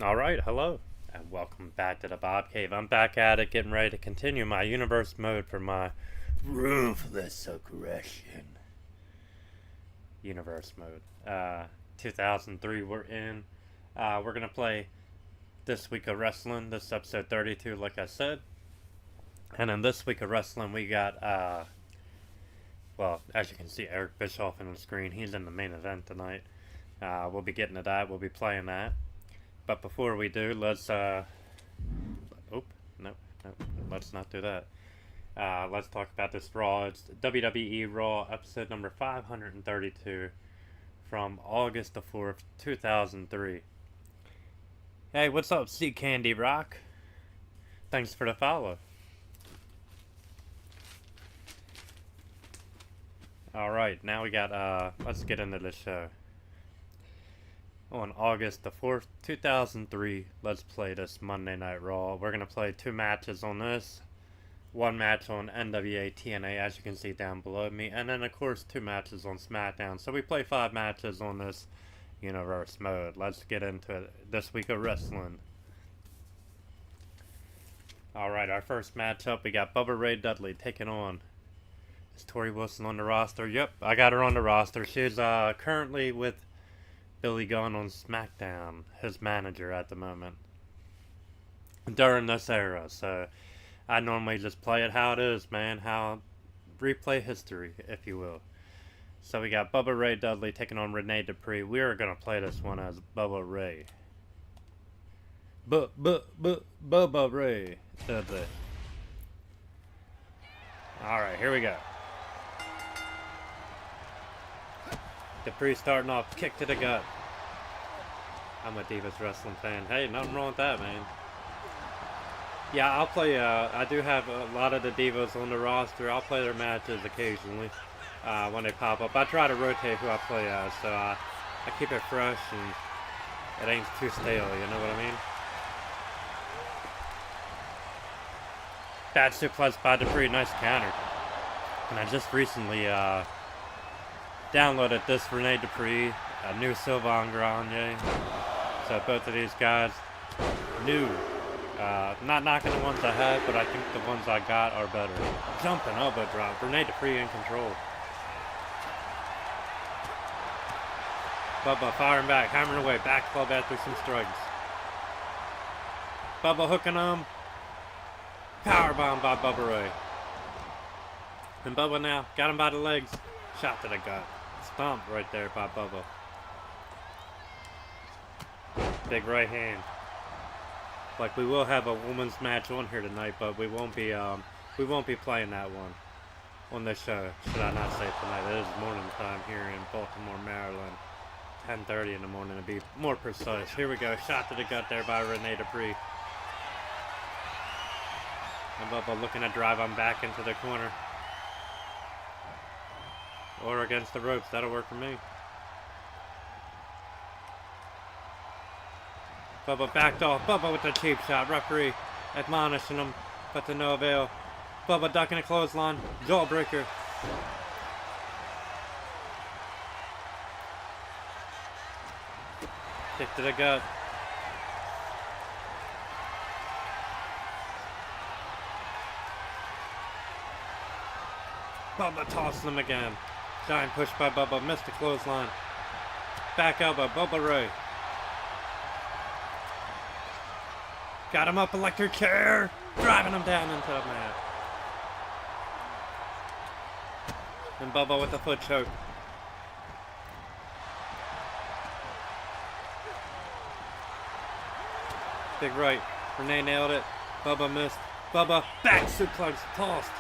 Alright, hello, and welcome back to the Bob Cave. I'm back at it, getting ready to continue my universe mode for my Ruthless aggression universe mode. 2003 we're in. We're gonna play This Week of Wrestling. This is episode 32, like I said. And in This Week of Wrestling, we got, well, as you can see, Eric Bischoff on the screen. He's in the main event tonight. We'll be getting to that. We'll be playing that. But before we do, let's, no, let's not do that. Let's talk about this Raw. It's WWE Raw, episode number 532 from August the 4th, 2003. Hey, what's up, C Candy Rock? Thanks for the follow. Alright, now we got, let's get into the show. On August the 4th, 2003, let's play this Monday Night Raw. We're going to play 2 matches on this. 1 match on NWA TNA, as you can see down below me. And then, of course, 2 matches on SmackDown. So we play 5 matches on this universe mode. Let's get into it. This Week of Wrestling. Alright, our first matchup, we got Bubba Ray Dudley taking on... Is Tori Wilson on the roster? Yep, I got her on the roster. She's currently with Billy Gunn on SmackDown, his manager at the moment, during this era. So I normally just play it how it is, man. How replay history, if you will. So we got Bubba Ray Dudley taking on Rene Dupree. We are gonna play this one as Bubba Ray. Bubba Ray Dudley. All right, here we go. Dupree starting off, kick to the gut. I'm a Divas Wrestling fan. Hey, nothing wrong with that, man. Yeah, I'll play, I do have a lot of the Divas on the roster. I'll play their matches occasionally when they pop up. I try to rotate who I play as, so I keep it fresh and it ain't too stale, you know what I mean? Bad suplex by Dupree, nice counter. And I just recently, downloaded this Rene Dupree, a new Sylvain Grenier. So both of these guys, new. Not knocking the ones I had, but I think the ones I got are better. Jumping elbow drop. Rene Dupree in control. Bubba firing back, hammering away, back club after some strikes. Bubba hooking him. Powerbomb by Bubba Ray. And Bubba now, got him by the legs. Shot to the gut. Stomp right there by Bubba. Big right hand. Like, we will have a women's match on here tonight, but we won't be playing that one on this show. Should I not say tonight? It is morning time here in Baltimore, Maryland. 10:30 in the morning to be more precise. Here we go. Shot to the gut there by Rene Dupree. And Bubba looking to drive him back into the corner. Or against the ropes. That'll work for me. Bubba backed off. Bubba with the cheap shot. Referee admonishing him, but to no avail. Bubba ducking a clothesline. Jawbreaker. Kick to the gut. Bubba tossing him again. Giant push by Bubba. Missed the clothesline. Back elbow. Bubba Ray. Got him up, electric chair. Driving him down into the mat. And Bubba with the foot choke. Big right. Rene nailed it. Bubba missed. Bubba back suplex. Tossed.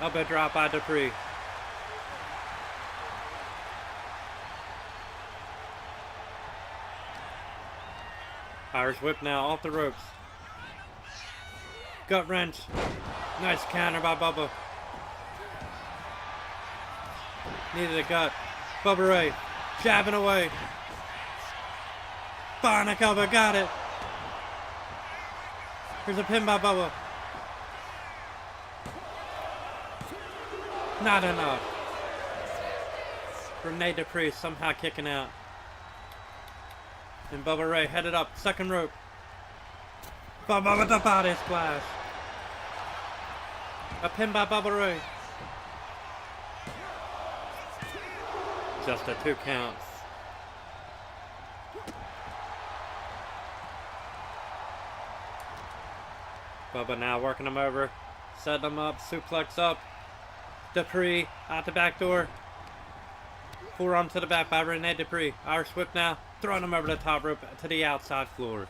Elbow drop by Dupree. Irish whip now off the ropes. Gut wrench. Nice counter by Bubba. Needed a gut. Bubba Ray jabbing away. Bionic elbow, got it. Here's a pin by Bubba. Not enough. Rene Dupree somehow kicking out. And Bubba Ray headed up, second rope. Bubba with the body splash. A pin by Bubba Ray. Just a 2 counts. Bubba now working him over. Set him up, suplex up. Dupree out the back door. Forearm to the back by Rene Dupree. Irish whip now. Throwing him over the top rope to the outside floor.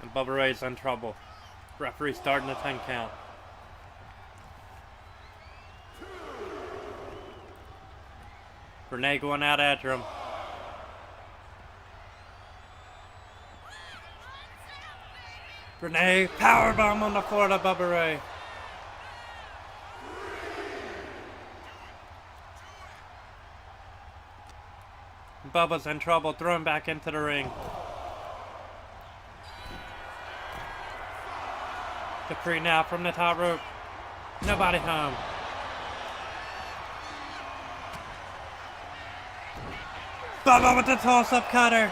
And Bubba Ray's in trouble. Referee starting the 10 count. Rene going out after him. Rene powerbomb on the floor to Bubba Ray. Bubba's in trouble, thrown back into the ring. Dupree now from the top rope. Nobody home. Bubba with the toss-up cutter.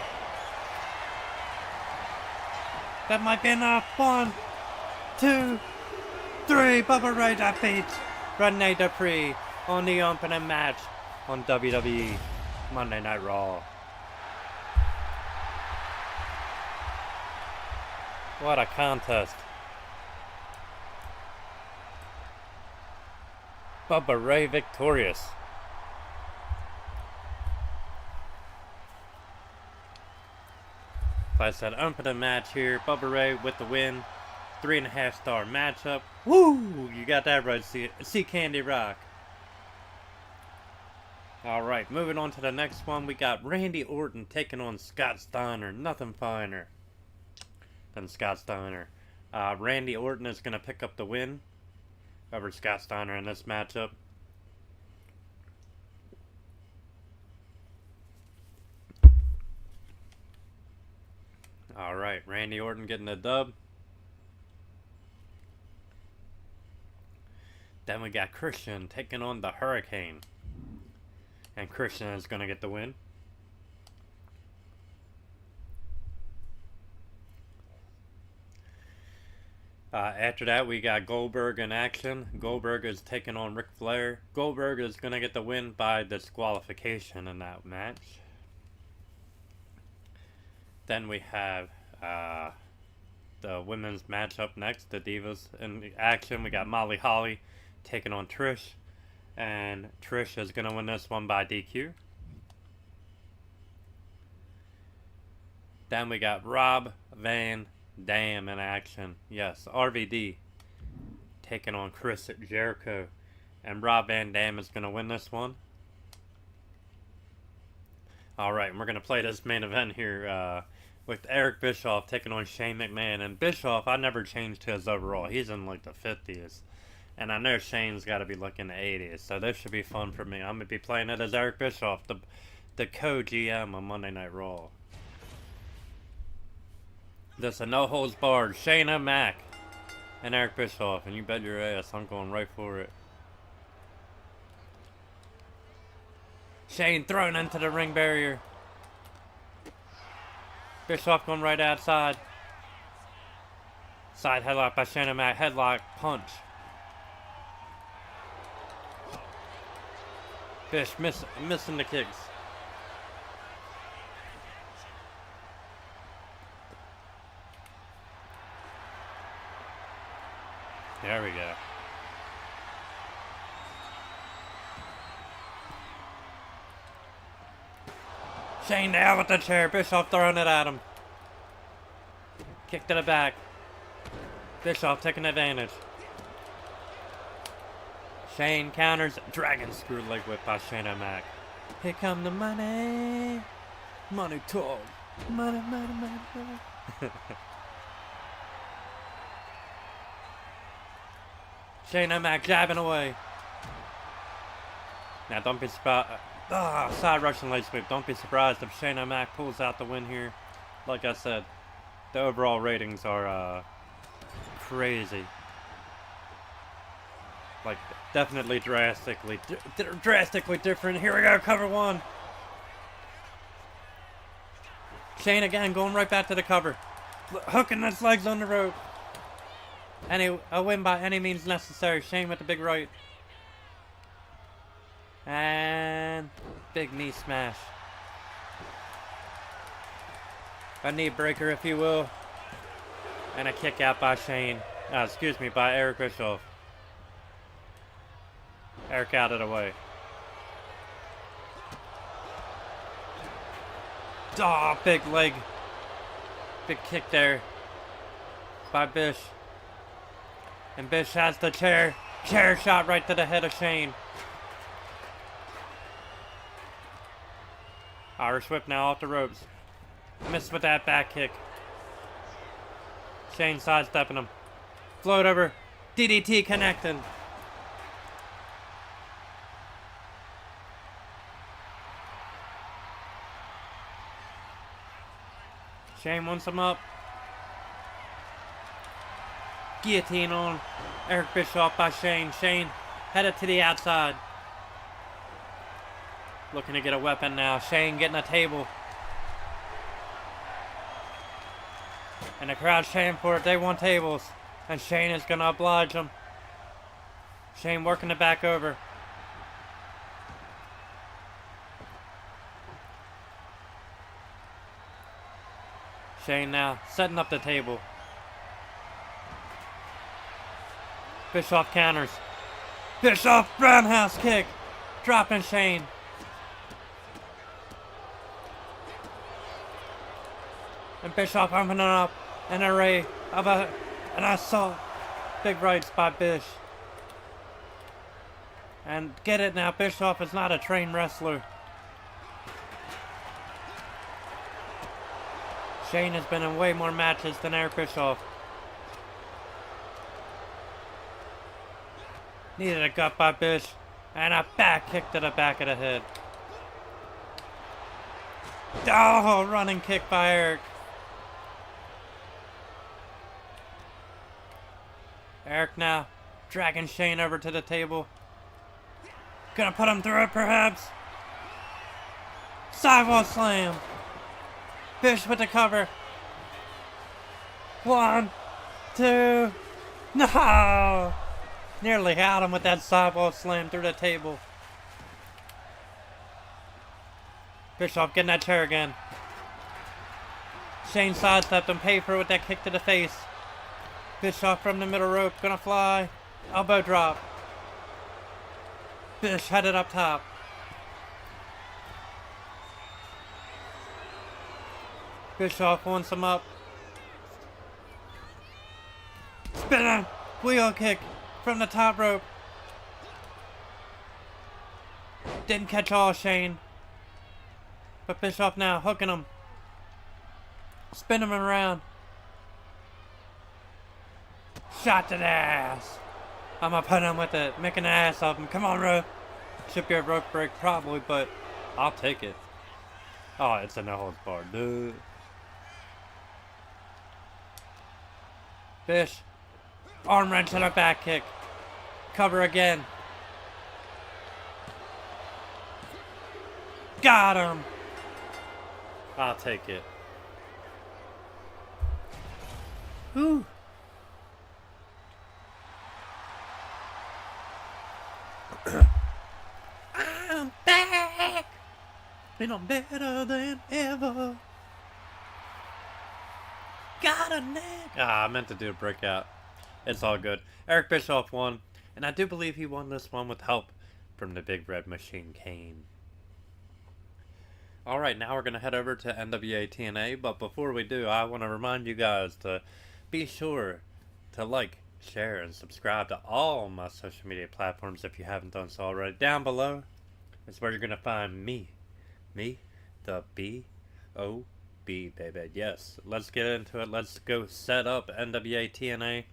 That might be enough. 1, 2, 3. Bubba Ray defeats Rene Dupree on the opening match on WWE Monday Night Raw. What a contest. Bubba Ray victorious. Like I said, opening match here. Bubba Ray with the win. 3.5-star matchup. Woo! You got that right, see Candy Rock. Alright, moving on to the next one. We got Randy Orton taking on Scott Steiner. Nothing finer than Scott Steiner. Randy Orton is going to pick up the win over Scott Steiner in this matchup. Alright, Randy Orton getting the dub. Then we got Christian taking on the Hurricane. And Christian is going to get the win. After that, we got Goldberg in action. Goldberg is taking on Ric Flair. Goldberg is going to get the win by disqualification in that match. Then we have the women's match up next, the Divas in action. We got Molly Holly taking on Trish. And Trish is going to win this one by DQ. Then we got Rob Van Dam in action. Yes, RVD taking on Chris Jericho. And Rob Van Dam is going to win this one. Alright, and we're going to play this main event here with Eric Bischoff taking on Shane McMahon. And Bischoff, I never changed his overall. He's in like the 50s. And I know Shane's got to be looking the 80s. So this should be fun for me. I'm going to be playing it as Eric Bischoff, the co-GM on Monday Night Raw. This is a no-holds-barred Shane O'Mac and Eric Bischoff. And you bet your ass I'm going right for it. Shane thrown into the ring barrier. Bischoff going right outside. Side headlock by Shane O'Mac. Headlock punch. Fish missing the kicks. There we go. Shane down with the chair. Bischoff throwing it at him. Kick to the back. Bischoff taking advantage. Shane counters. Dragon screw leg whip by Shane O'Mac. Here come the money. Money talk. Money, money, money, money. Shane O'Mac jabbing away. Now don't be surprised. Side Russian leg sweep. Don't be surprised if Shane O'Mac pulls out the win here. Like I said, the overall ratings are crazy. Like, definitely drastically different. Here we go, cover one. Shane again going right back to the cover. Hooking his legs on the rope. A win by any means necessary. Shane with the big right. And big knee smash. A knee breaker, if you will. And a kick out by Shane. By Eric Bischoff. Eric out of the way. Oh, big leg. Big kick there by Bish. And Bish has the chair. Chair shot right to the head of Shane. Irish whip now off the ropes. Missed with that back kick. Shane sidestepping him. Float over. DDT connecting. Shane wants him up. Guillotine on Eric Bischoff by Shane. Shane headed to the outside. Looking to get a weapon now. Shane getting a table. And the crowd's chanting for it. They want tables. And Shane is going to oblige them. Shane working it back over. Shane now setting up the table. Bischoff counters. Bischoff roundhouse kick. Dropping Shane. And Bischoff opening up an array of an assault. Big rights by Bish. And get it now, Bischoff is not a trained wrestler. Shane has been in way more matches than Eric Bischoff. Needed a gut by Bish. And a back kick to the back of the head. Oh, running kick by Eric. Eric now dragging Shane over to the table. Gonna put him through it perhaps. Sidewall slam. Bish with the cover. 1, 2. No! Nearly had him with that sidewall slam through the table. Bischoff getting that chair again. Shane sidestepped him, paid for it with that kick to the face. Bischoff from the middle rope, gonna fly. Elbow drop. Bish headed up top. Bischoff wants him up. Spinning wheel kick from the top rope. Didn't catch all Shane. But Bischoff now hooking him. Spinning him around. Shot to the ass. I'm gonna put him with it, making an ass of him. Come on, Ro. Should be a rope break probably, but I'll take it. Oh, it's a no holds barred, dude. Bish. Arm wrench and a back kick. Cover again. Got him. I'll take it. Whew. I'm back. And I'm better than ever. Got a neck. I meant to do a breakout. It's all good. Eric Bischoff won, and I do believe he won this one with help from the Big Red Machine Kane. Alright, now we're going to head over to NWA TNA, but before we do, I want to remind you guys to be sure to like, share, and subscribe to all my social media platforms if you haven't done so already. Down below is where you're going to find me, the B.O.B. baby. Yes, let's get into it. Let's go set up NWA TNA.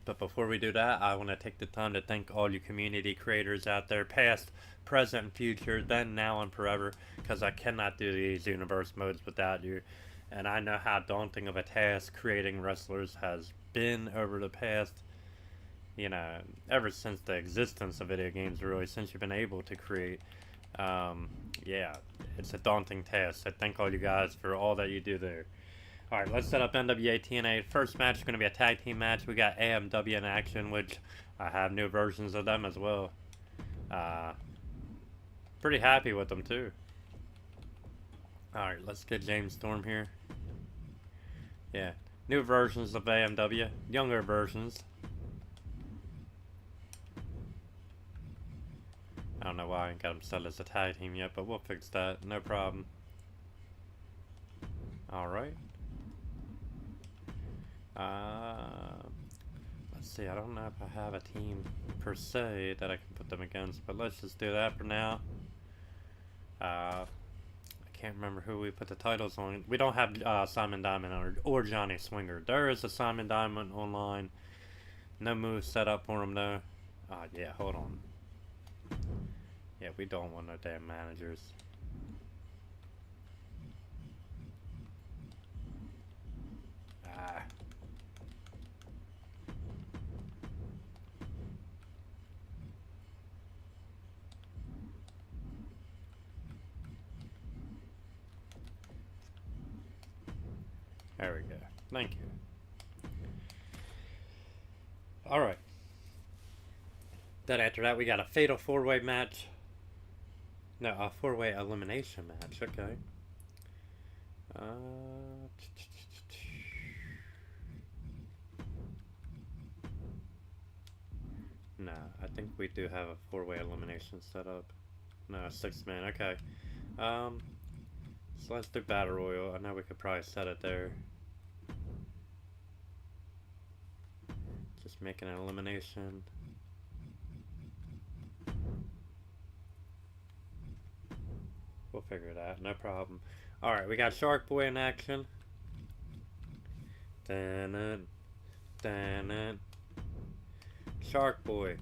But before we do that, I want to take the time to thank all you community creators out there, past, present, and future, then, now, and forever, because I cannot do these universe modes without you. And I know how daunting of a task creating wrestlers has been over the past, you know, ever since the existence of video games, really, since you've been able to create. Yeah, it's a daunting task. So thank all you guys for all that you do there. Alright, let's set up NWA TNA. First match is going to be a tag team match. We got AMW in action, which I have new versions of them as well. Pretty happy with them too. Alright, let's get James Storm here. Yeah, new versions of AMW, younger versions. I don't know why I ain't got them set as a tag team yet, but we'll fix that, no problem. Alright. Let's see, I don't know if I have a team per se that I can put them against, but let's just do that for now. I can't remember who we put the titles on. We don't have Simon Diamond or Johnny Swinger. There is a Simon Diamond online. No moves set up for him though. Yeah, hold on. Yeah, we don't want no damn managers. There we go. Thank you. Alright. Then after that we got a fatal 4-way match. No, a 4-way elimination match. Okay. No, I think we do have a 4-way elimination set up. No, 6-man. Okay. So let's do Battle Royal. I know we could probably set it there. Just making an elimination. We'll figure it out, no problem. Alright, we got Shark Boy in action. Shark Boy.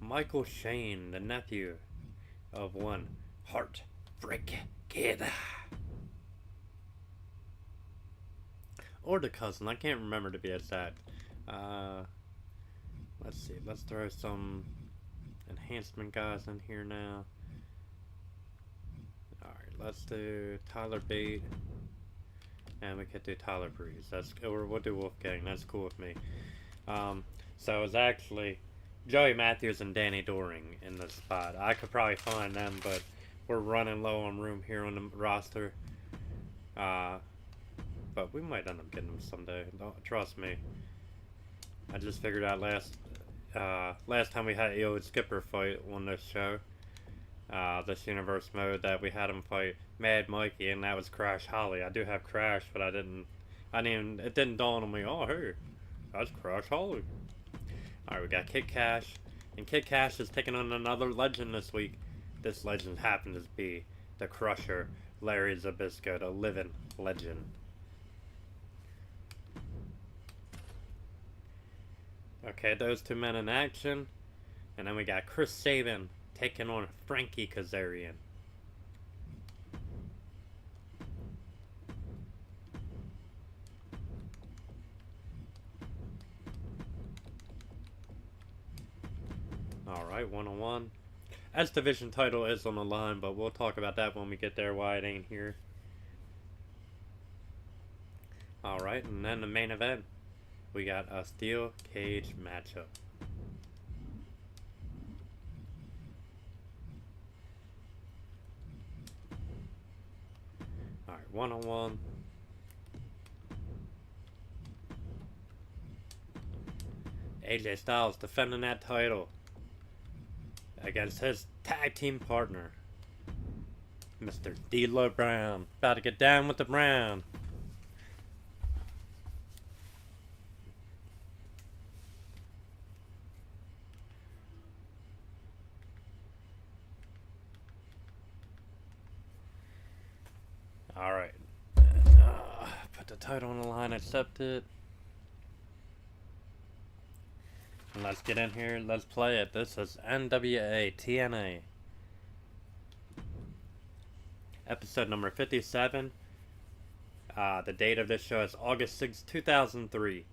Michael Shane, the nephew of one Heartbreak Kid. Or the cousin, I can't remember to be exact. Let's see, let's throw some enhancement guys in here now. Alright, let's do Tyler Bate. And we could do Tyler Breeze. Or we'll do Wolfgang, that's cool with me. So it's actually Joey Matthews and Danny Doring in this spot. I could probably find them, but we're running low on room here on the roster. But we might end up getting them someday. Trust me. I just figured out last time we had EO and Skipper fight on this show, this universe mode, that we had him fight Mad Mikey, and that was Crash Holly. I do have Crash, but it didn't dawn on me. Oh, hey, that's Crash Holly. Alright, we got Kid Cash, and Kid Cash is taking on another legend this week. This legend happens to be the Crusher, Larry Zbyszko, the living legend. Okay, those two men in action. And then we got Chris Sabin taking on Frankie Kazarian. Alright, 1-on-1. X Division title is on the line, but we'll talk about that when we get there, why it ain't here. Alright, and then the main event. We got a steel cage matchup. Alright, 1-on-1. AJ Styles defending that title against his tag team partner, Mr. D'Lo Brown. About to get down with the Brown. Alright. Put the title on the line, accept it. And let's get in here, let's play it. This is NWA TNA. Episode number 57. The date of this show is August 6, 2003.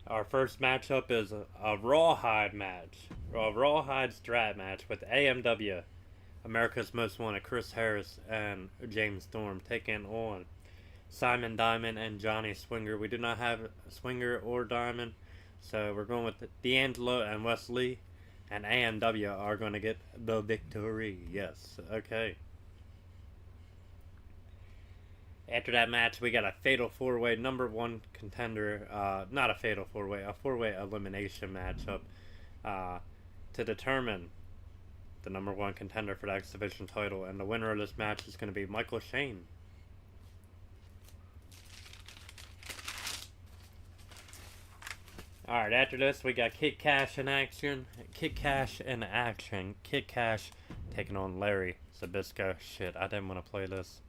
Our first matchup is a Rawhide match. A Rawhide strap match with AMW America's Most Wanted, Chris Harris and James Storm, taking on Simon Diamond and Johnny Swinger. We do not have Swinger or Diamond, so we're going with D'Angelo and Wesley, and AMW are going to get the victory. Yes, okay. After that match, we got a fatal four-way number one contender, not a fatal four-way, a four-way elimination matchup to determine the number one contender for the X Division title. And the winner of this match is going to be Michael Shane. Alright, after this, we got Kid Cash in action. Kid Cash in action. Kid Cash taking on Larry Zbyszko. Shit, I didn't want to play this.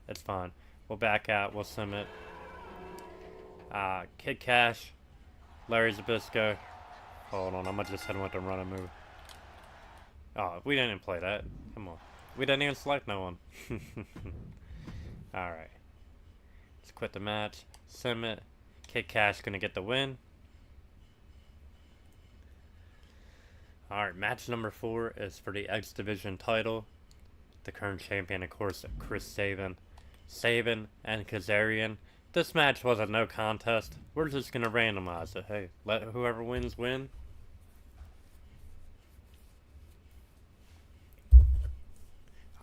It's fine. We'll back out. We'll sim it. Kid Cash, Larry Zbyszko. Hold on, I'm gonna just hit him with the running move. Oh, we didn't play that. Come on. We didn't even select no one. Alright. Let's quit the match. Sim it. Kid Cash gonna get the win. Alright, match number 4 is for the X Division title. The current champion, of course, Chris Sabin. Sabin and Kazarian. This match was a no contest. We're just gonna randomize it. Hey, let whoever wins win.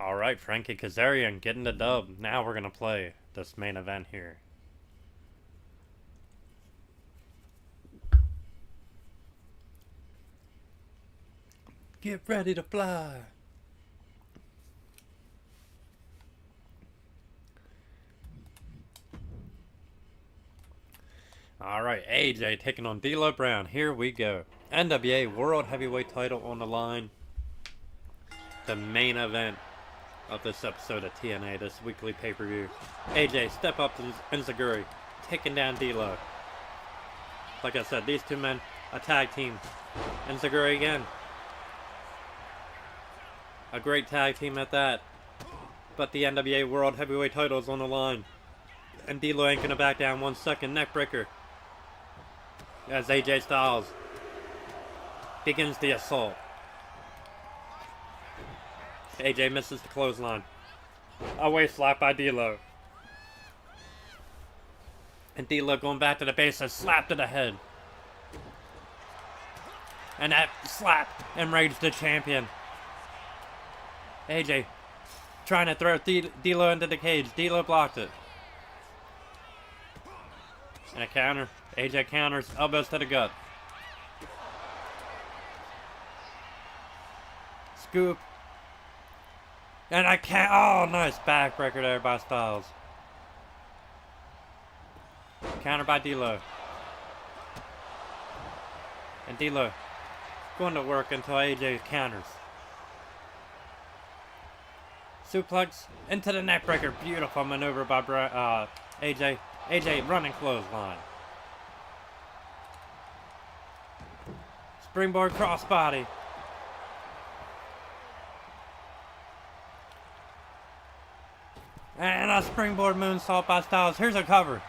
Alright, Frankie Kazarian getting the dub. Now we're gonna play this main event here. Get ready to fly. Alright, AJ taking on D'Lo Brown. Here we go. NWA World Heavyweight title on the line. The main event of this episode of TNA, this weekly pay-per-view. AJ, step up to Enziguri, taking down D'Lo. Like I said, these two men, a tag team. Enziguri again. A great tag team at that. But the NWA World Heavyweight title is on the line. And D'Lo ain't gonna back down 1 second. Neckbreaker. As AJ Styles begins the assault. AJ misses the clothesline. A waist slap by D'Lo. And D'Lo going back to the base, a slap to the head. And that slap enraged the champion. AJ trying to throw D'Lo into the cage. D'Lo blocked it. And a counter. AJ counters, elbows to the gut. Scoop. And I can't. Oh, nice backbreaker there by Styles. Counter by D'Lo. And D'Lo going to work until AJ counters. Suplex into the neckbreaker. Beautiful maneuver by AJ. AJ running clothesline. Springboard crossbody. And a springboard moonsault by Styles. Here's a cover.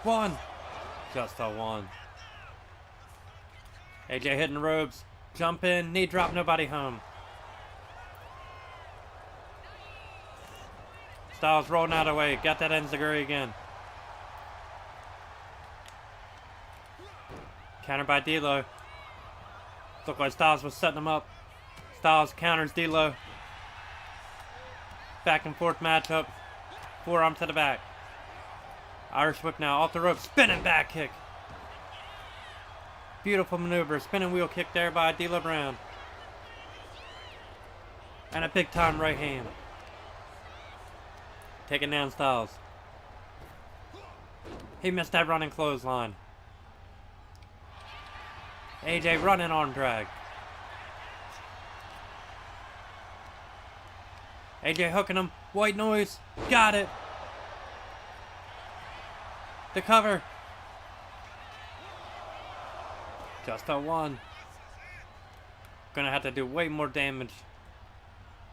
1. Just a 1. AJ hitting ropes. Jump in. Knee drop. Nobody home. Styles rolling out of the way. Got that Enziguri again. Counter by D'Lo. Looked like Styles was setting him up. Styles counters D'Lo. Back and forth matchup. Forearm to the back. Irish whip now off the rope. Spinning back kick. Beautiful maneuver. Spinning wheel kick there by D'Lo Brown. And a big time right hand. Taking down Styles. He missed that running clothesline. AJ running arm drag. AJ hooking him. White noise. Got it. The cover. Just a 1. Gonna have to do way more damage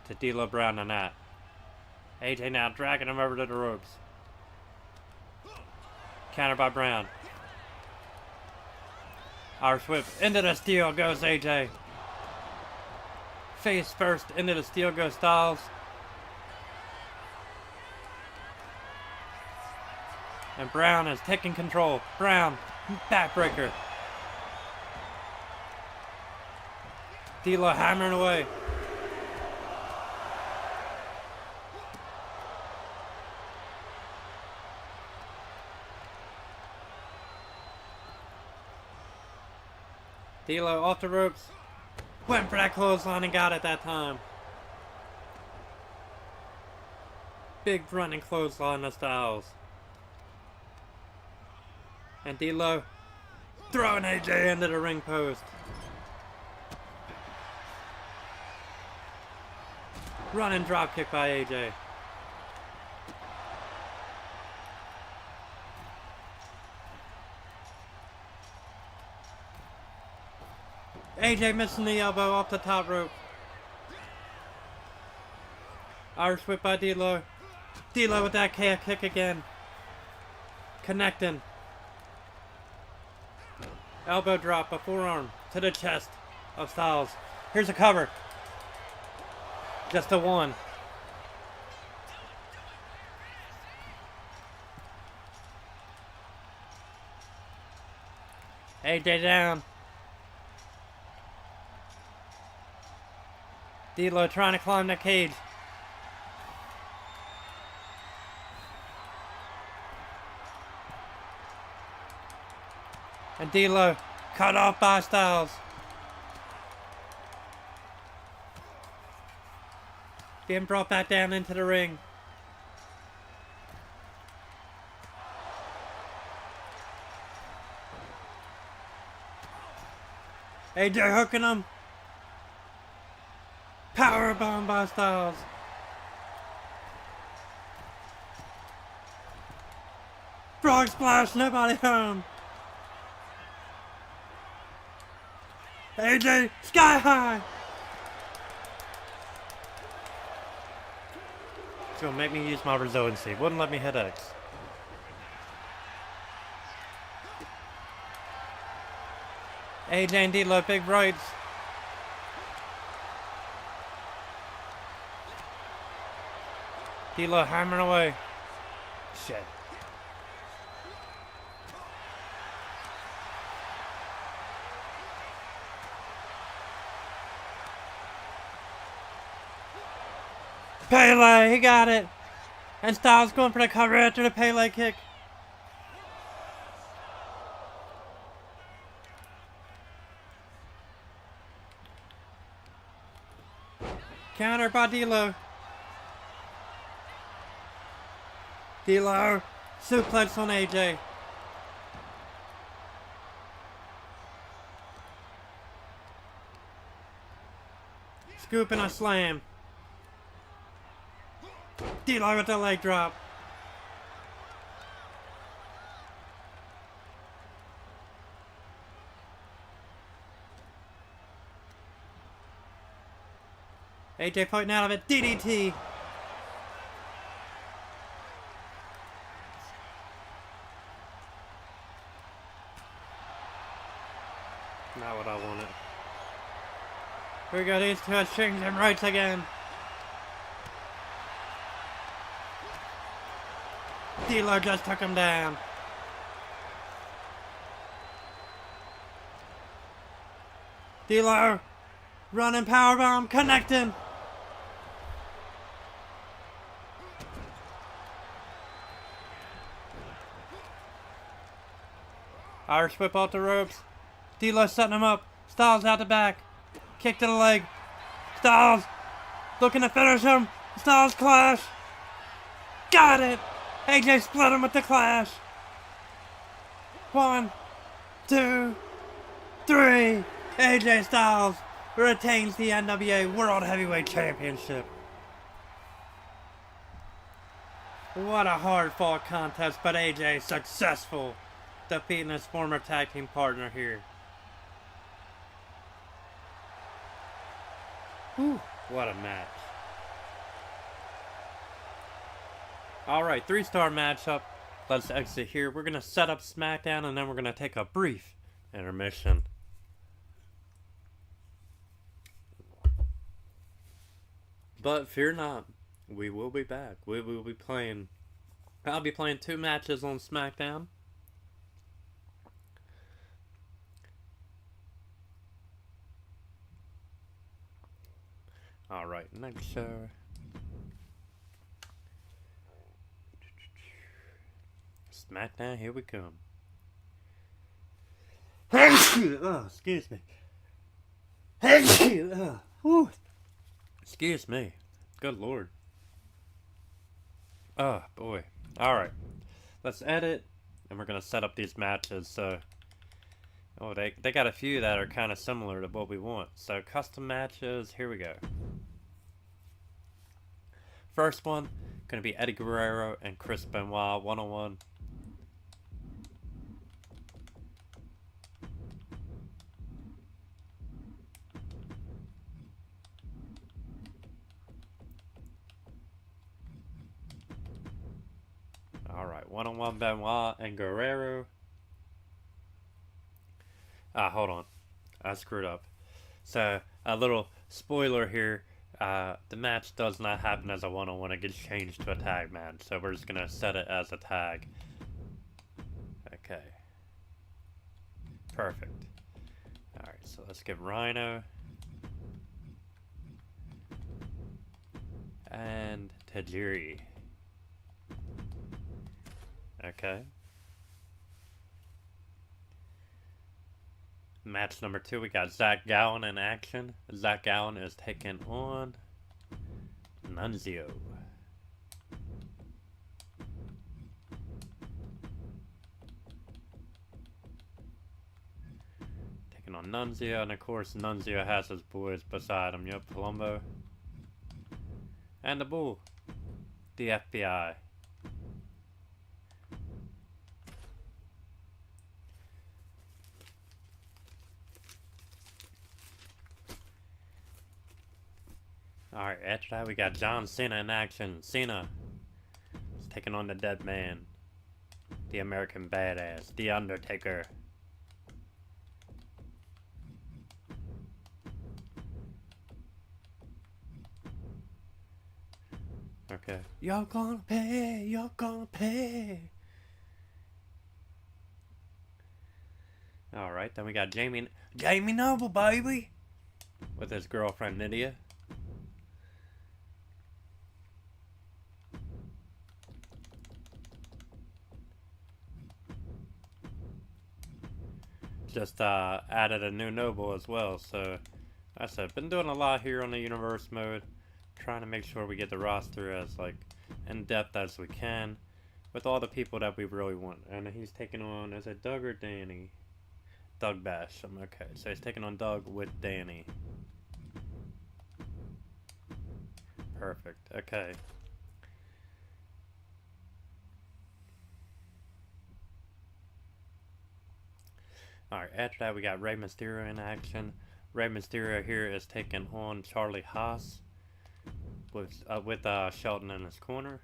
to D'Lo Brown than that. AJ now dragging him over to the ropes. Counter by Brown. Irish whip into the steel goes AJ. Face first into the steel goes Styles. And Brown is taking control. Brown, backbreaker. D'Lo hammering away. D'Lo off the ropes. Went for that clothesline and got it that time. Big running clothesline to Styles. And D'Lo throwing AJ into the ring post. Running dropkick by AJ. AJ missing the elbow off the top rope. Irish whip by D'Lo. D'Lo with that calf kick again. Connecting. Elbow drop, a forearm to the chest of Styles. Here's a cover. Just a one. AJ down. D'Lo trying to climb the cage. And D'Lo cut off by Styles. Being brought back down into the ring. AJ hooking him. Powerbomb by Styles. Frog splash, nobody home. AJ sky high. It's gonna make me use my resiliency. Wouldn't let me hit X. AJ and D'Lo big rights. D'Lo hammering away. Shit. Pele, he got it. And Styles going for the cover after the Pele kick. Counter by D'Lo. D'Lo suplex on AJ. Scoop and a slam. D'Lo with the leg drop. AJ fighting out of it. DDT. Not what I wanted. Here we go. These two are changing rights again. D'Lo just took him down. D'Lo running powerbomb, connecting. Irish whip off the ropes. D'Lo setting him up. Styles out the back. Kick to the leg. Styles looking to finish him. Styles clash. Got it. AJ split him with the clash. 1, 2, 3. AJ Styles retains the NWA World Heavyweight Championship. What a hard-fought contest, but AJ successful, defeating his former tag team partner here. Whew, what a match. Alright, 3-star matchup. Let's exit here. We're going to set up SmackDown and then we're going to take a brief intermission. But fear not, we will be back. We will be playing. I'll be playing 2 matches on SmackDown. Alright, next SmackDown, here we come. Oh, excuse me. Excuse me. Good lord. Oh, boy. Alright. Let's edit, and we're going to set up these matches. So, oh, they got a few that are kind of similar to what we want. So, custom matches, here we go. First one, going to be Eddie Guerrero and Chris Benoit, one-on-one. Alright, one-on-one Benoit and Guerrero. Hold on. I screwed up. So, a little spoiler here. The match does not happen as a one-on-one. It gets changed to a tag match. So we're just going to set it as a tag. Okay. Perfect. Alright, so let's get Rhino. And Tajiri. Okay. Match number 2, we got Zach Gowen in action. Zach Gowen is taking on Nunzio. Taking on Nunzio, and of course Nunzio has his boys beside him. Yep, Palumbo. And the Bull. The FBI. Alright, after that we got John Cena in action. Cena is taking on the Dead Man. The American Badass. The Undertaker. Okay. You're gonna pay! You're gonna pay! Alright, then we got Jamie Noble, baby! With his girlfriend, Nydia. Just added a new noble as well, so I said, been doing a lot here on the universe mode, trying to make sure we get the roster as like in depth as we can with all the people that we really want. And he's taking on, is it Doug or Danny? Doug Basham. Okay, so he's taking on Doug with Danny. Perfect. Okay. Alright, after that we got Rey Mysterio in action. Rey Mysterio here is taking on Charlie Haas with Shelton in his corner.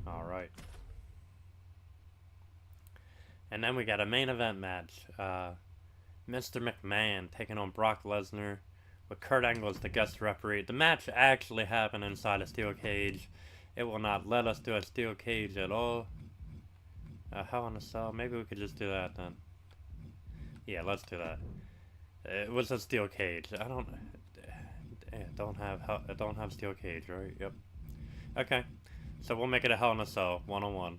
Alright. And then we got a main event match. Mr. McMahon taking on Brock Lesnar with Kurt Angle as the guest referee. The match actually happened inside a steel cage. It will not let us do a steel cage at all. Hell in a Cell. Maybe we could just do that then. Yeah, let's do that. It was a steel cage. I don't have steel cage, right? Yep. Okay. So we'll make it a Hell in a Cell, 1-on-1.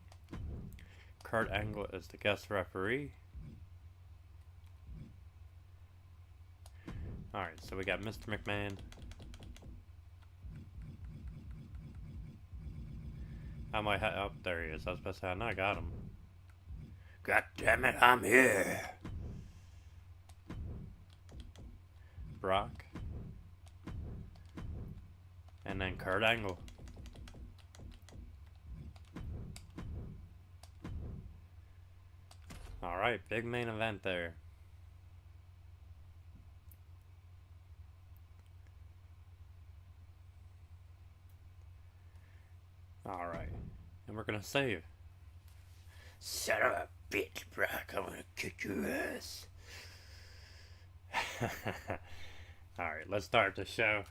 Kurt Angle is the guest referee. Alright, so we got Mr. McMahon. I might have. Oh, there he is. I was supposed to say, I know I got him. God damn it, I'm here. Brock. And then Kurt Angle. Alright, big main event there. Alright. And we're gonna save. Son of a bitch, Brock, I'm gonna kick your ass. Alright, let's start the show.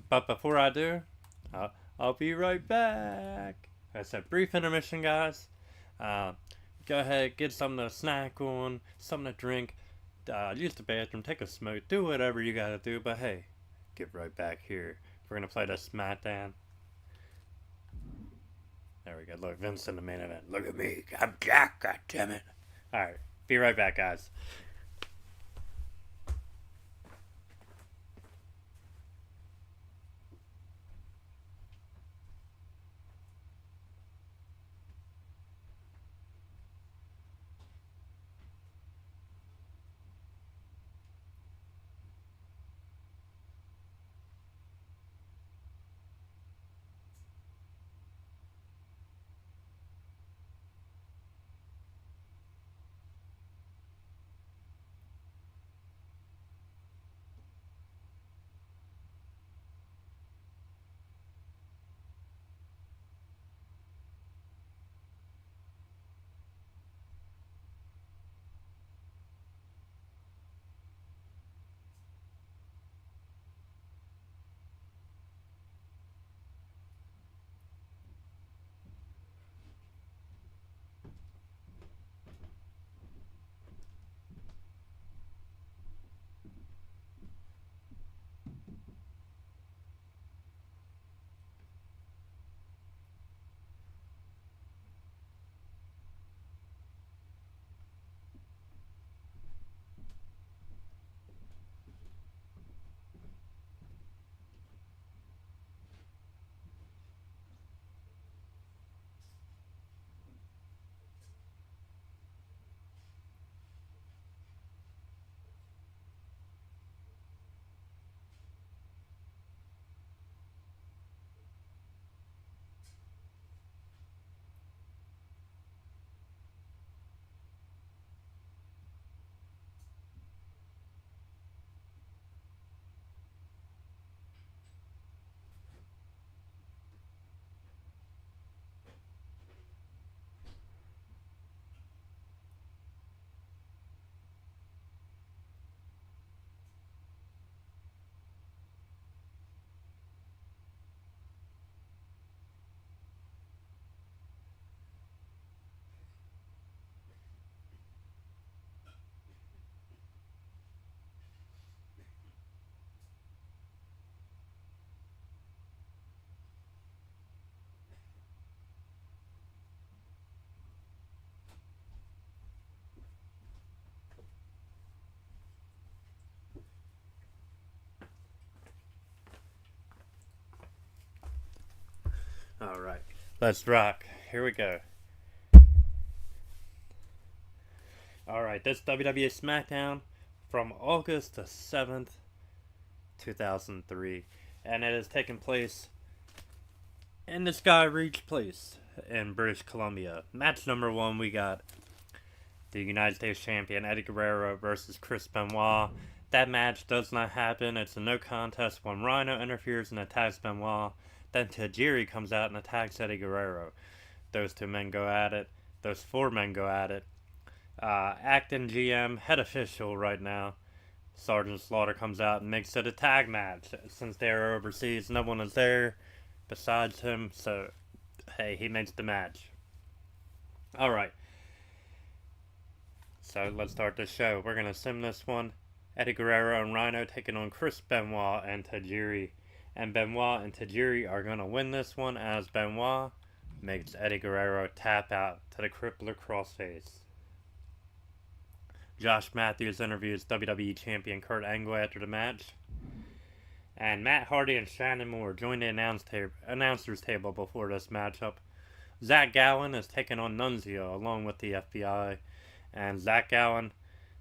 But before I do, I'll be right back. That's a brief intermission, guys. Go ahead, get something to snack on, something to drink, use the bathroom, take a smoke, do whatever you gotta do. But hey, get right back here. We're gonna play the SmackDown. There we go. Look, Vince in the main event. Look at me. I'm Jack, goddammit. Alright, be right back, guys. Alright, let's rock. Here we go. Alright, this WWE SmackDown from August the 7th, 2003. And it has taken place in the Sky Reach Place in British Columbia. Match number 1, we got the United States Champion Eddie Guerrero versus Chris Benoit. That match does not happen. It's a no contest when Rhino interferes and attacks Benoit. Then Tajiri comes out and attacks Eddie Guerrero. Those two men go at it. Those 4 men go at it. Acting GM, head official right now, Sergeant Slaughter comes out and makes it a tag match. Since they're overseas, no one is there besides him, so hey, he makes the match. Alright. So let's start the show. We're going to sim this one. Eddie Guerrero and Rhino taking on Chris Benoit and Tajiri. And Benoit and Tajiri are going to win this one as Benoit makes Eddie Guerrero tap out to the crippler crossface. Josh Matthews interviews WWE Champion Kurt Angle after the match. And Matt Hardy and Shannon Moore join the announcer's table before this matchup. Zach Gowen is taking on Nunzio along with the FBI. And Zach Gowen,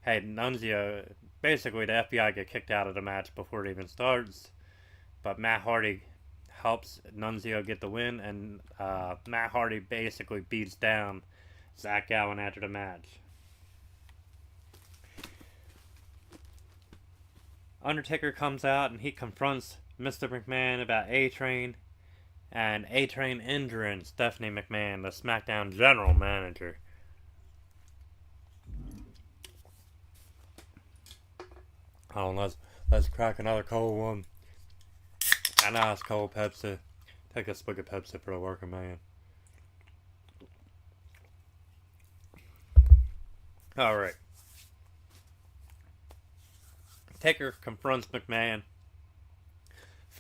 hey, Nunzio, basically the FBI get kicked out of the match before it even starts. But Matt Hardy helps Nunzio get the win, and Matt Hardy basically beats down Zach Gowen after the match. Undertaker comes out and he confronts Mr. McMahon about A-Train, and A-Train injuring Stephanie McMahon, the SmackDown General Manager. Hold on, let's crack another cold one. A nice cold Pepsi. Take a swig of Pepsi for the working man. Alright. Taker confronts McMahon.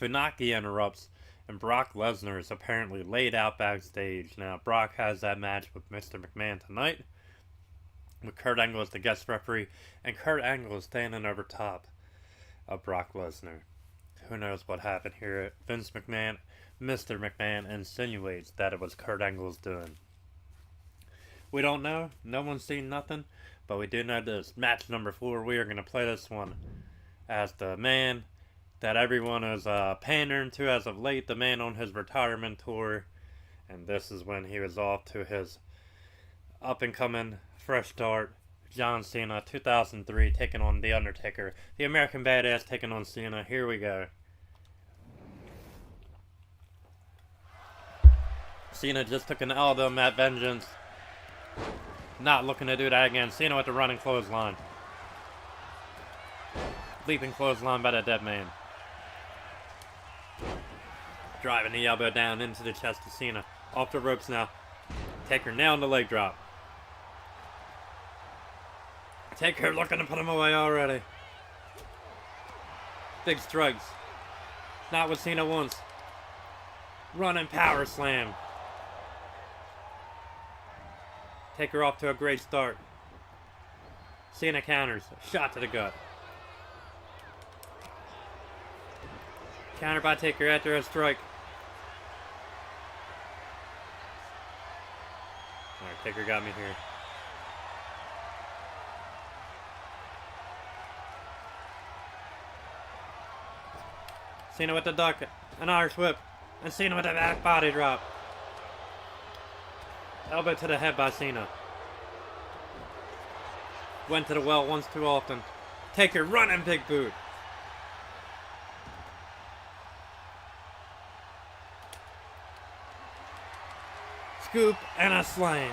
Funaki interrupts, and Brock Lesnar is apparently laid out backstage. Now, Brock has that match with Mr. McMahon tonight, with Kurt Angle as the guest referee, and Kurt Angle is standing over top of Brock Lesnar. Who knows what happened here? Vince McMahon, Mr. McMahon, insinuates that it was Kurt Angle's doing. We don't know. No one's seen nothing. But we do know this. Match number 4. We are going to play this one as the man that everyone is pandering to as of late. The man on his retirement tour. And this is when he was off to his up-and-coming fresh start. John Cena, 2003, taking on The Undertaker. The American Badass taking on Cena. Here we go. Cena just took an elbow, Matt Vengeance. Not looking to do that again. Cena with the running clothesline. Leaping clothesline by the dead man. Driving the elbow down into the chest of Cena. Off the ropes now. Taker nailed the leg drop. Taker looking to put him away already. Big strikes. Not what Cena wants. Running power slam. Taker off to a great start. Cena counters. Shot to the gut. Counter by Taker after a strike. Alright, Taker got me here. Cena with the duck, an Irish whip, and Cena with a back body drop. Elbow to the head by Cena. Went to the well once too often. Taker running big boot. Scoop and a slam.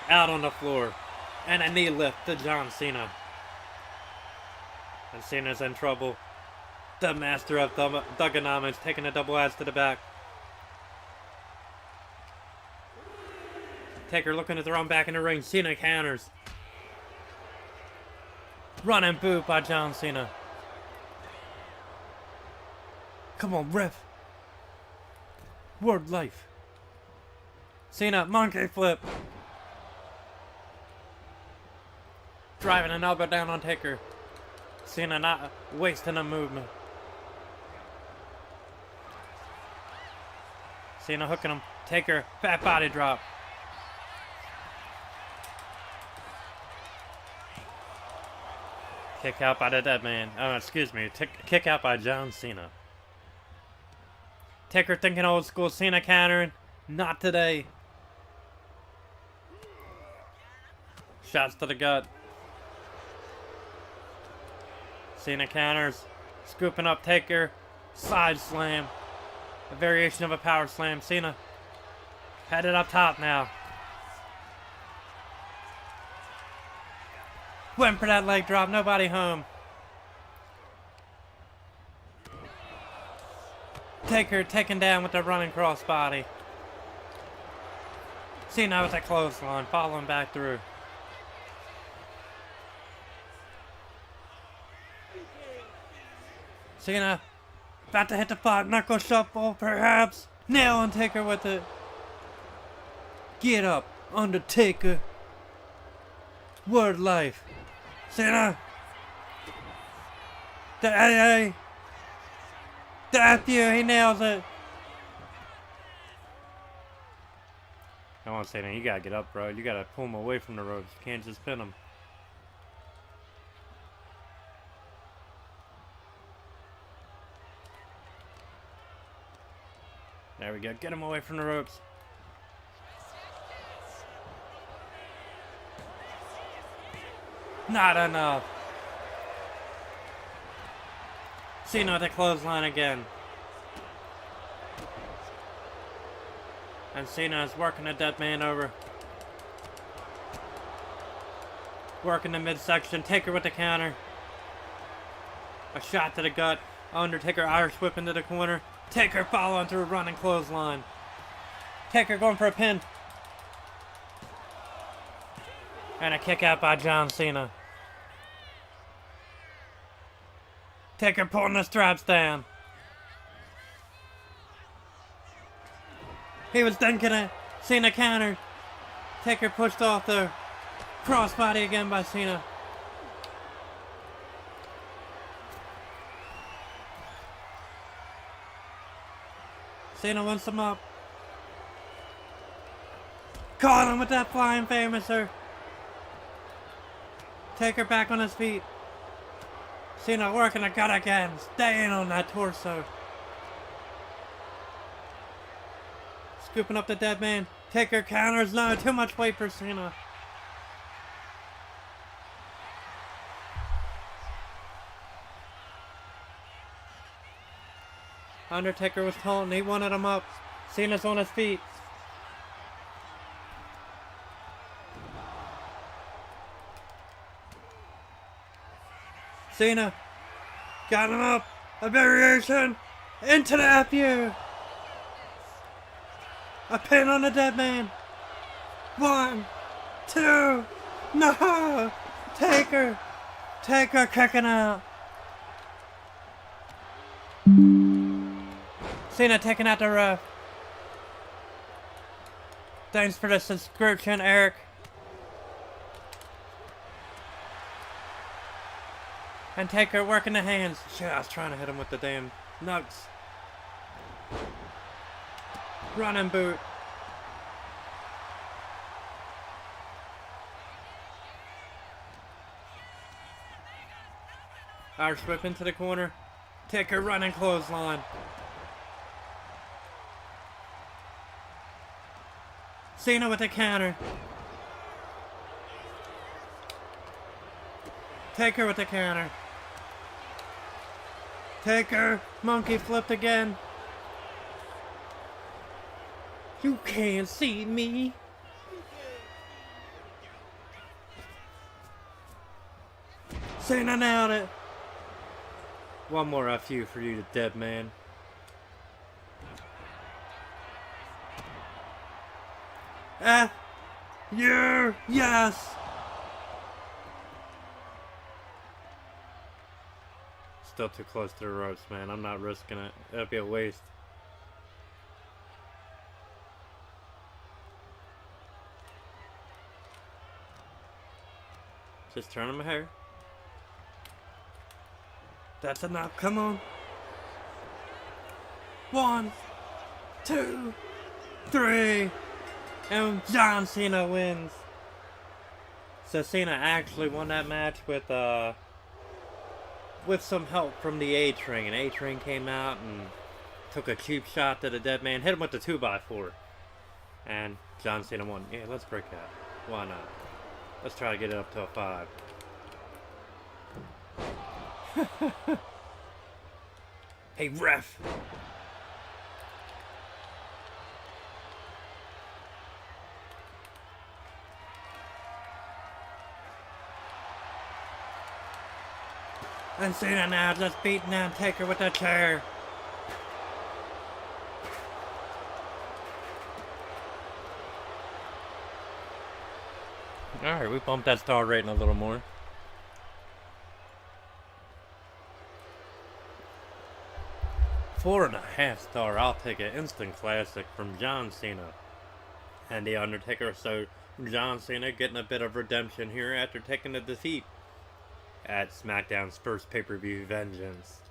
Out on the floor. And a knee lift to John Cena. And Cena's in trouble. The master of Thugonomics taking a double ass to the back. Taker looking to throw him back in the ring. Cena counters. Running boot by John Cena. Come on, ref. Word life. Cena, monkey flip. Driving an elbow down on Taker. Cena not wasting a movement. Cena hooking him. Taker, fat body drop. Kick out by the dead man. Oh, excuse me. Kick out by John Cena. Taker thinking old school. Cena countering. Not today. Shots to the gut. Cena counters. Scooping up Taker. Side slam. A variation of a power slam. Cena headed up top now. Went for that leg drop. Nobody home. Taker taken down with the running crossbody. Cena with a clothesline. Following back through. Cena about to hit the 5-knuckle shuffle, perhaps. Nail on Taker with it. Get up, Undertaker. Word life. Cena. The AA. The F you, he nails it. Come on, Cena, you gotta get up, bro. You gotta pull him away from the ropes. You can't just pin him. There we go. Get him away from the ropes. Not enough. Cena with the clothesline again. And Cena is working the dead man over. Working the midsection. Taker with the counter. A shot to the gut. Undertaker Irish whip into the corner. Taker following through a running clothesline. Taker going for a pin. And a kick out by John Cena. Taker pulling the straps down. He was dunking it. Cena countered. Taker pushed off the crossbody again by Cena. Cena wants him up. Caught him with that flying famouser. Taker back on his feet. Cena working the gut again. Staying on that torso. Scooping up the dead man. Taker counters. No, too much weight for Cena. Undertaker was taunting. He wanted him up. Cena's on his feet. Cena got him up. A variation into the FU. A pin on the dead man. 1, 2, no. Taker kicking out. Cena taking out the ref. Thanks for the subscription, Eric. And Taker working the hands. Shit, I was trying to hit him with the damn nuts. Running boot. Irish whip into the corner. Taker running clothesline. Cena with the counter. Taker with the counter. Taker, monkey flipped again. You can't see me. Cena nailed it. One more FU for you, the dead man. Yes. Still too close to the ropes, man. I'm not risking it. It'll be a waste. Just turning my hair. That's enough. Come on. 1, 2, 3. And John Cena wins. So Cena actually won that match with some help from the A-Train. And A-Train came out and took a cheap shot to the dead man. Hit him with the 2x4. And John Cena won. Yeah, let's break that. Why not? Let's try to get it up to a 5. Hey, ref! And Cena now just beating down Taker with a chair. Alright, we bumped that star rating a little more. $4.5 star. I'll take an instant classic from John Cena and The Undertaker. So John Cena getting a bit of redemption here after taking the defeat at SmackDown's first pay-per-view Vengeance.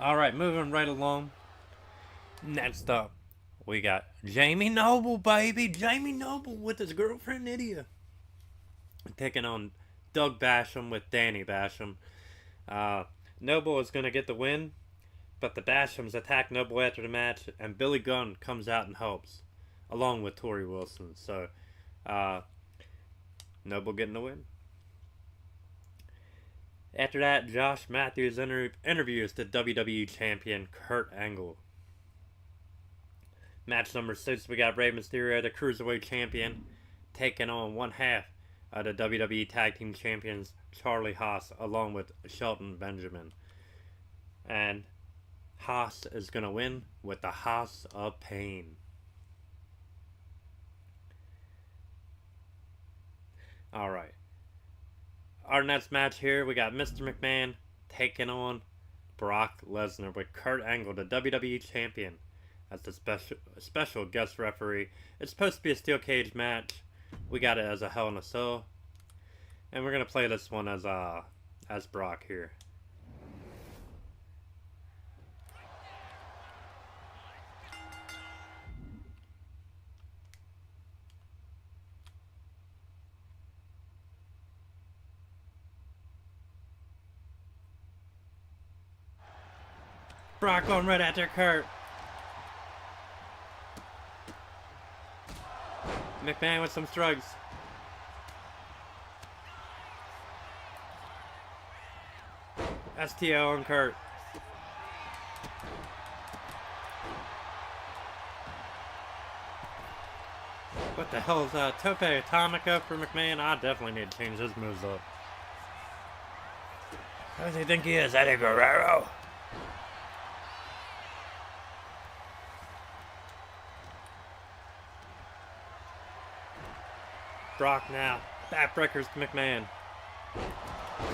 Alright, moving right along. Next up, we got Jamie Noble, baby. Jamie Noble with his girlfriend Nydia. Taking on Doug Basham with Danny Basham. Noble is going to get the win, but the Bashams attack Noble after the match, and Billy Gunn comes out and helps, along with Tori Wilson. So, Noble getting the win. After that, Josh Matthews interviews the WWE Champion Kurt Angle. Match number 6, we got Rey Mysterio, the Cruiserweight Champion, taking on one half of the WWE Tag Team Champions, Charlie Haas, along with Shelton Benjamin. And Haas is going to win with the Haas of Pain. Alright. Our next match here, we got Mr. McMahon taking on Brock Lesnar with Kurt Angle, the WWE Champion, as the special guest referee. It's supposed to be a steel cage match. We got it as a Hell in a Cell. And we're going to play this one as Brock here. Brock going right after Kurt. McMahon with some strugs. STO on Kurt. What the hell is that? Tope Atomica for McMahon? I definitely need to change his moves up. How does he think he is, Eddie Guerrero? Brock now. Backbreakers to McMahon.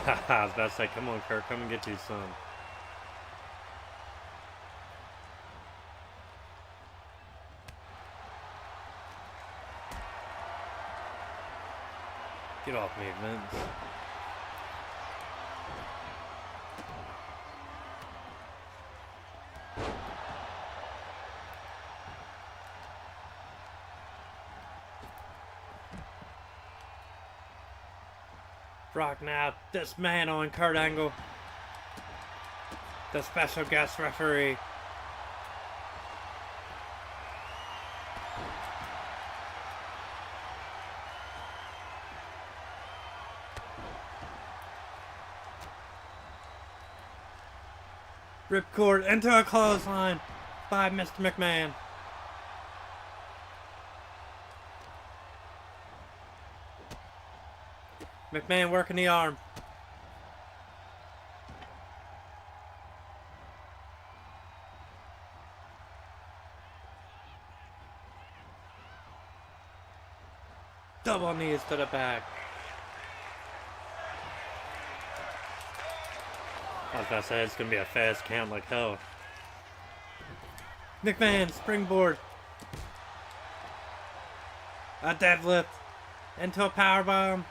Haha, I was about to say, come on, Kurt, come and get you some. Get off me, Vince. Brock now, this man on Kurt Angle, the special guest referee. Ripcord into a clothesline by Mr. McMahon. McMahon working the arm. Double knees to the back. I was about to say it's going to be a fast count like hell. McMahon, springboard. A deadlift. Into a powerbomb.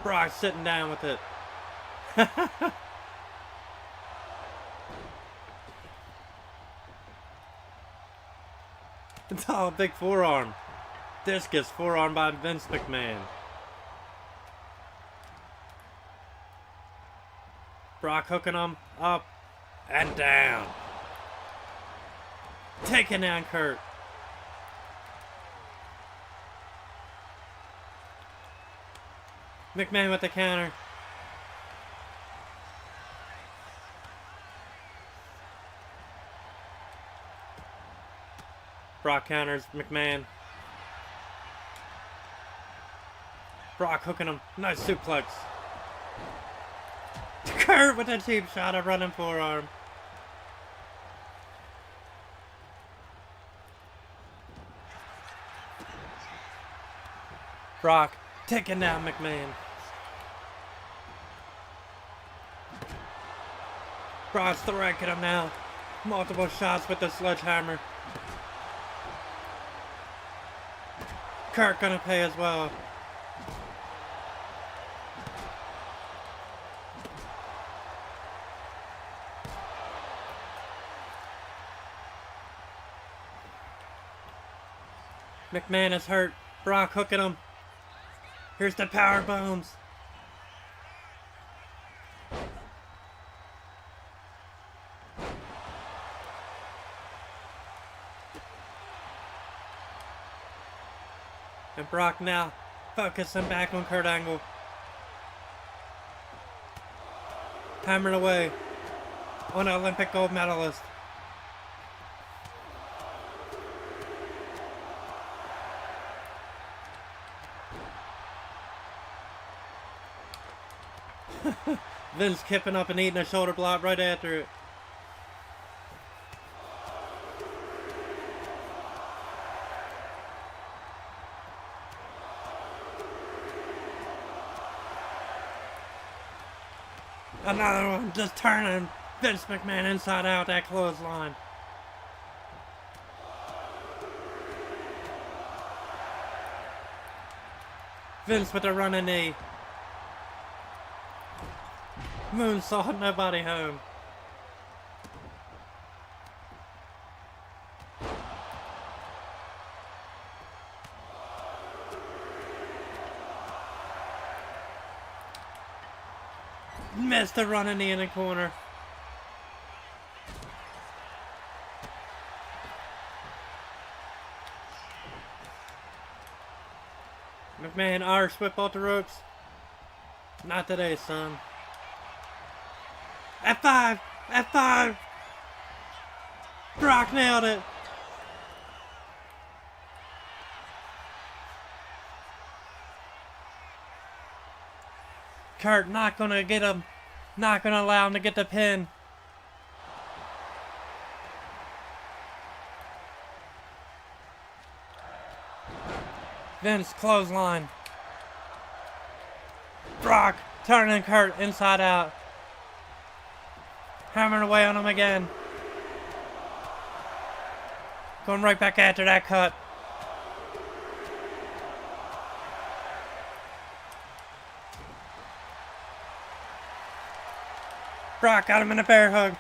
Brock sitting down with it. It's all a big forearm. Discus forearm by Vince McMahon. Brock hooking him up and down. Taking down Kurt. McMahon with the counter. Brock counters McMahon. Brock hooking him. Nice suplex. Kurt with a cheap shot, a running forearm. Brock taking down McMahon. Brock's striking him now. Multiple shots with the sledgehammer. Kurt gonna pay as well. McMahon is hurt. Brock hooking him. Here's the power bombs. And Brock now focusing back on Kurt Angle. Hammering away on an Olympic gold medalist. Vince kipping up and eating a shoulder block right after it. Another one, just turning Vince McMahon inside out that clothesline. Vince with a running knee. Moonsault, nobody home. Missed the running knee in the corner. McMahon Irish whip off the ropes. Not today, son. F5! F5! Brock nailed it. Kurt not gonna get him. Not gonna allow him to get the pin. Vince clothesline. Brock turning Kurt inside out. Hammering away on him again. Going right back after that cut. Brock got him in a bear hug.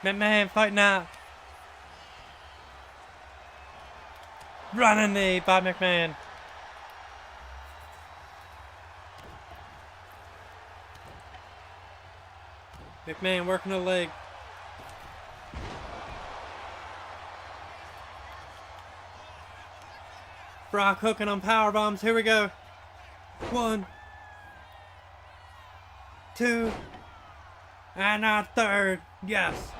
McMahon fighting out. Running knee by McMahon. McMahon working the leg. Brock hooking on power bombs. Here we go. 1, 2, and a third. Yes.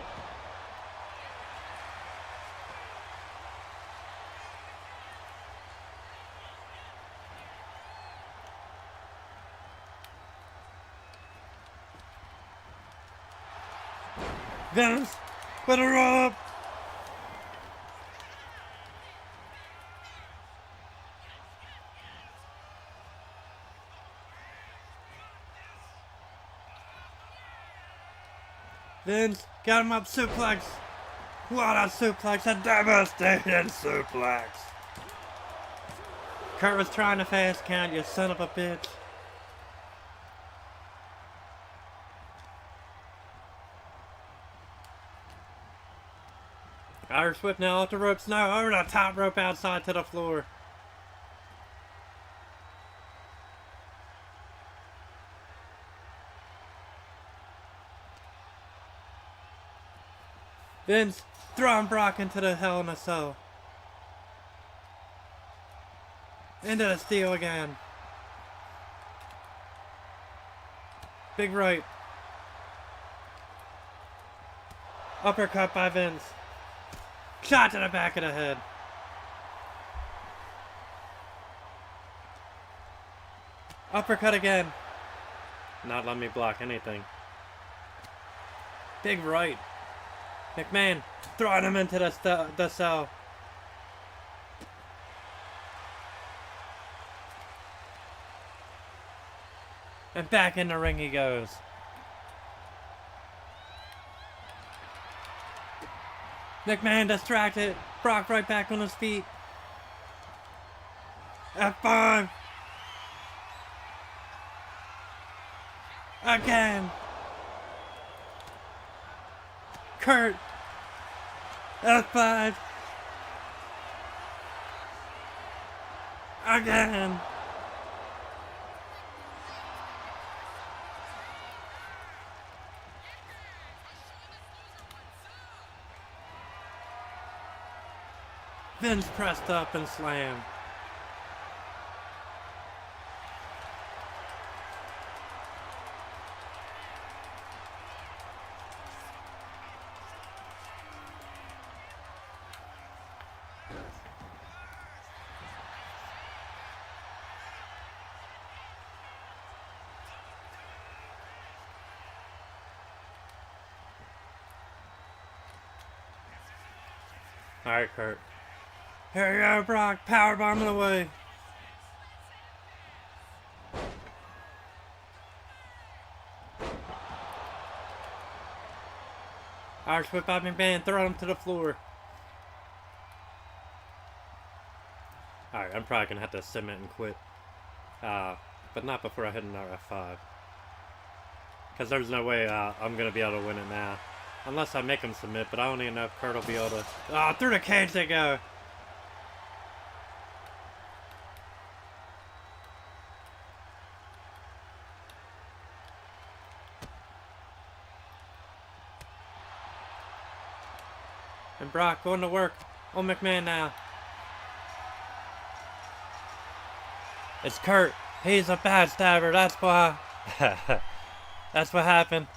Vince with a roll up. Vince got him up, suplex. What a suplex, a devastating suplex. Kurt was trying to fast count, you son of a bitch. Irish whip now off the ropes, no, over the top rope outside to the floor. Vince throwing Brock into the Hell in a Cell. Into the steel again. Big right. Uppercut by Vince. Shot to the back of the head. Uppercut again. Not letting me block anything. Big right. McMahon throwing him into the cell. And back in the ring he goes. McMahon distracted. Brock right back on his feet. F5. Again. Kurt. F5. Again. Vince pressed up and slammed. Alright, Kurt. Here you go, Brock. Powerbombing away. Alright, whip out McMahon. Throw him to the floor. Alright, I'm probably gonna have to submit and quit. But not before I hit another F5. Because there's no way I'm gonna be able to win it now. Unless I make him submit, but I don't even know if Kurt will be able to... Ah, through the cage they go! And Brock going to work on McMahon now. It's Kurt. He's a bad stabber, that's why. That's what happened.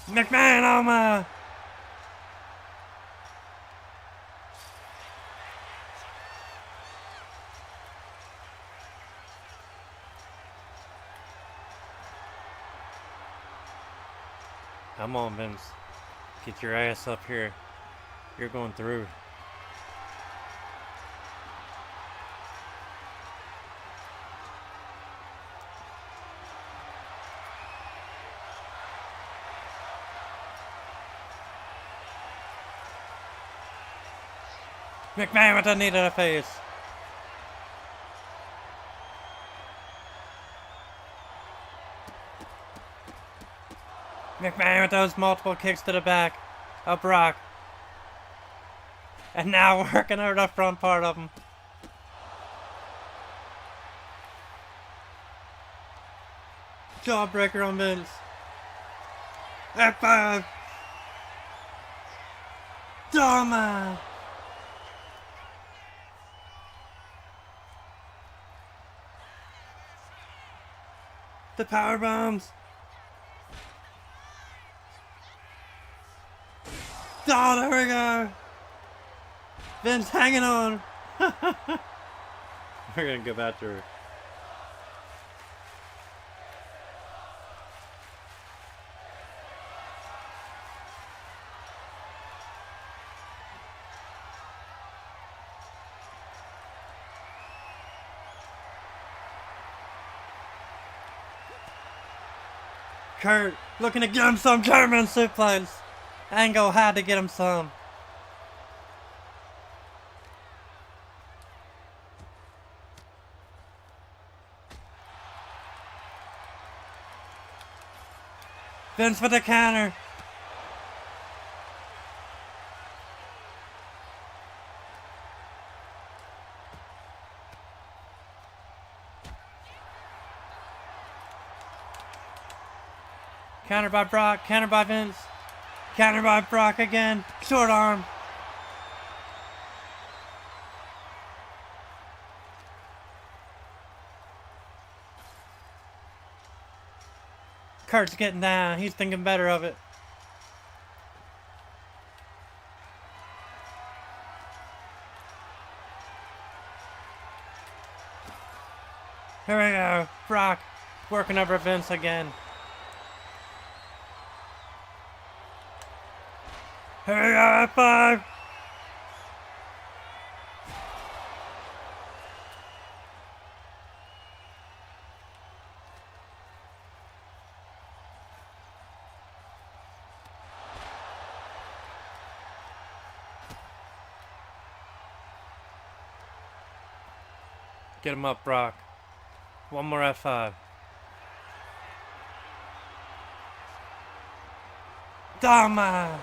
McMahon, oh my! Come on, Vince. Get your ass up here. You're going through. McMahon with a knee to the face. McMahon with those multiple kicks to the back of Brock. And now working over the front part of him. Jawbreaker on Vince. F5. Dharma. The power bombs. Oh, there we go. Vince hanging on. We're gonna go back to her. Kurt looking to get him some German suplex. Angle had to get him some. Vince with the counter. Counter by Brock, counter by Vince. Counter by Brock again. Short arm. Kurt's getting down. He's thinking better of it. Here we go. Brock working over Vince again. Here we go, F5. Get him up, Brock. One more F5. Dama!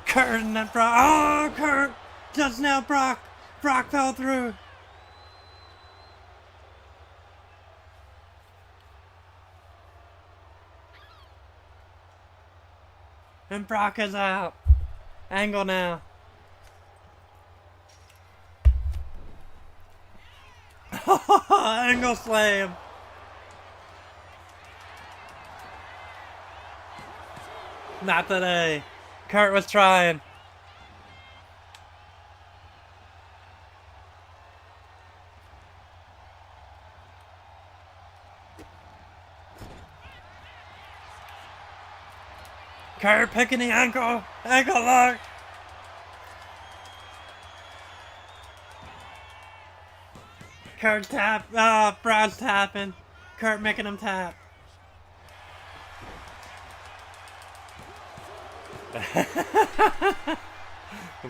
Kurt and then Brock. Oh, Kurt! Just now, Brock! Brock fell through. And Brock is out. Angle now. Angle slam. Not today. Kurt was trying. Kurt picking the ankle. Ankle lock. Kurt tap. Oh, Brock's tapping. Kurt making him tap.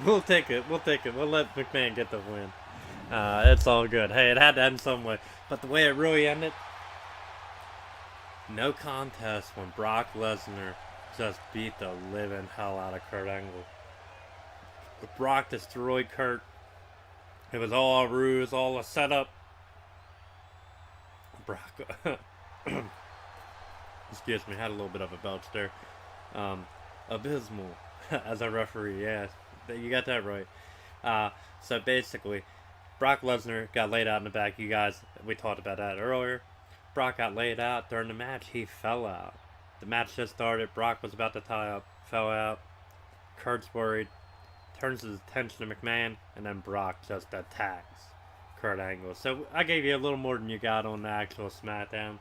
We'll take it. We'll take it. We'll let McMahon get the win. It's all good. Hey, it had to end some way. But the way it really ended, no contest when Brock Lesnar just beat the living hell out of Kurt Angle. Brock destroyed Kurt. It was all a ruse, all a setup. Brock, excuse me, had a little bit of a belch there. Abysmal as a referee, yeah, you got that right. So basically, Brock Lesnar got laid out in the back. You guys, we talked about that earlier. Brock got laid out during the match. He fell out. The match just started. Brock was about to tie up, fell out. Kurt's worried, turns his attention to McMahon, and then Brock just attacks Kurt Angle. So I gave you a little more than you got on the actual SmackDown.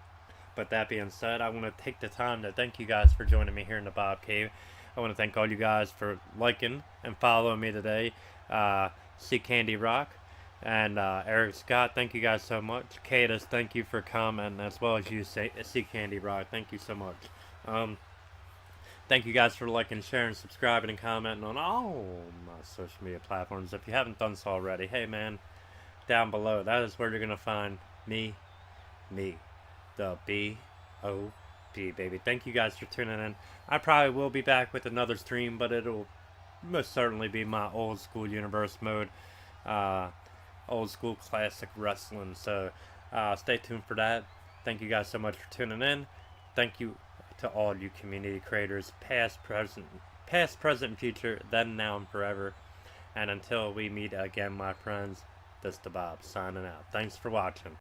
But that being said, I want to take the time to thank you guys for joining me here in the Bob Cave. I want to thank all you guys for liking and following me today. C Candy Rock and Eric Scott, thank you guys so much. Cadis, thank you for commenting, as well as you, C Candy Rock. Thank you so much. Thank you guys for liking, sharing, subscribing, and commenting on all my social media platforms. If you haven't done so already, hey man, down below, that is where you're going to find me, the B.O.B. baby. Thank you guys for tuning in. I probably will be back with another stream, but it'll most certainly be my old school universe mode. Old school classic wrestling. So stay tuned for that. Thank you guys so much for tuning in. Thank you to all you community creators, past, present, future, then, now, and forever. And until we meet again, my friends, this is the Bob signing out. Thanks for watching.